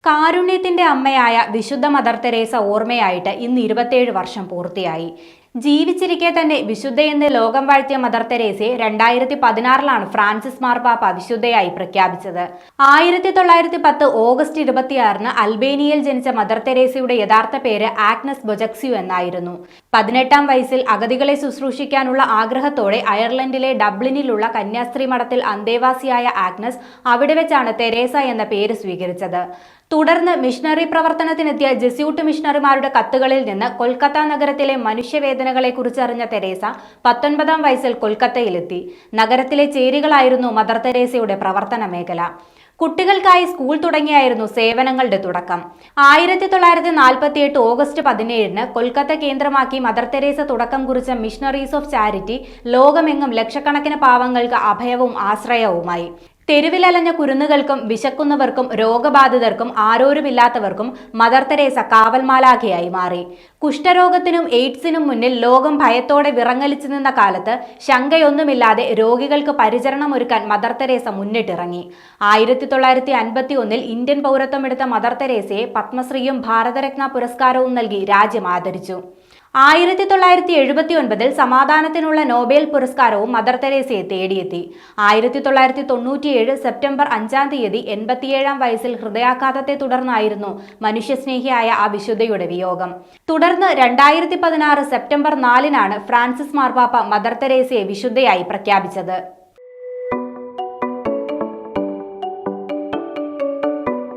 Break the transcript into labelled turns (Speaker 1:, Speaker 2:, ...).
Speaker 1: കാരുണ്യത്തിന്റെ അമ്മയായ വിശുദ്ധ മദർ തെരേസ ഓർമ്മയായിട്ട് ഇന്ന് 27 വർഷം പൂർത്തിയായി. ജീവിച്ചിരിക്കെ തന്നെ വിശുദ്ധയെന്ന് ലോകം വാഴ്ത്തിയ മദർ തെരേസയെ 2016 ഫ്രാൻസിസ് മാർപ്പാപ്പ വിശുദ്ധയായി പ്രഖ്യാപിച്ചത്. 1910 ഓഗസ്റ്റ് 26 അൽബേനിയയിൽ ജനിച്ച മദർ തെരേസയുടെ യഥാർത്ഥ പേര് ആഗ്നസ് ബൊജക്സ്യു എന്നായിരുന്നു. 18-ാം വയസ്സിൽ അഗതികളെ ശുശ്രൂഷിക്കാനുള്ള ആഗ്രഹത്തോടെ അയർലൻഡിലെ ഡബ്ലിനിലുള്ള കന്യാസ്ത്രീ മഠത്തിൽ അന്തേവാസിയായ ആഗ്നസ് അവിടെ വെച്ചാണ് തെരേസ എന്ന പേര് സ്വീകരിച്ചത്. തുടർന്ന് മിഷണറി പ്രവർത്തനത്തിനെത്തിയ ജെസ്യൂട്ട് മിഷണറിമാരുടെ കത്തുകളിൽ നിന്ന് കൊൽക്കത്ത നഗരത്തിലെ മനുഷ്യവേദനകളെക്കുറിച്ചറിഞ്ഞ തെരേസ 19-ാം വയസ്സിൽ കൊൽക്കത്തയിലെത്തി. നഗരത്തിലെ ചേരികളായിരുന്നു മദർ തെരേസയുടെ പ്രവർത്തന മേഖല. കുട്ടികൾക്കായി സ്കൂൾ തുടങ്ങിയായിരുന്നു സേവനങ്ങളുടെ തുടക്കം. 1948 ഓഗസ്റ്റ് 17 കൊൽക്കത്ത കേന്ദ്രമാക്കി മദർ തെരേസ തുടക്കം കുറിച്ച മിഷണറീസ് ഓഫ് ചാരിറ്റി ലോകമെങ്ങും ലക്ഷക്കണക്കിന് പാവങ്ങൾക്ക് അഭയവും ആശ്രയവുമായി. തെരുവിലലഞ്ഞ കുരുന്നുകൾക്കും വിശക്കുന്നവർക്കും രോഗബാധിതർക്കും ആരോരുമില്ലാത്തവർക്കും മദർ തെരേസ കാവൽമാലാഖയായി മാറി. കുഷ്ഠരോഗത്തിനും എയ്ഡ്സിനും മുന്നിൽ ലോകം ഭയത്തോടെ വിറങ്ങലിച്ചു നിന്ന കാലത്ത് ശങ്കയൊന്നുമില്ലാതെ രോഗികൾക്ക് പരിചരണമൊരുക്കാൻ മദർ തെരേസ മുന്നിട്ടിറങ്ങി. 1951 ഇന്ത്യൻ പൗരത്വമെടുത്ത മദർ തെരേസയെ പത്മശ്രീയും ഭാരതരത്ന പുരസ്കാരവും നൽകി രാജ്യം ആദരിച്ചു. 1979 സമാധാനത്തിനുള്ള നോബേൽ പുരസ്കാരവും മദർ തെരേസയെ തേടിയെത്തി. 1997 സെപ്റ്റംബർ 5-ാം തീയതി 87-ാം വയസ്സിൽ ഹൃദയാഘാതത്തെ തുടർന്നായിരുന്നു മനുഷ്യസ്നേഹിയായ ആ വിശുദ്ധയുടെ വിയോഗം. തുടർന്ന് 2016 സെപ്റ്റംബർ 4 ഫ്രാൻസിസ് മാർപ്പാപ്പ മദർ തെരേസയെ വിശുദ്ധയായി പ്രഖ്യാപിച്ചത്.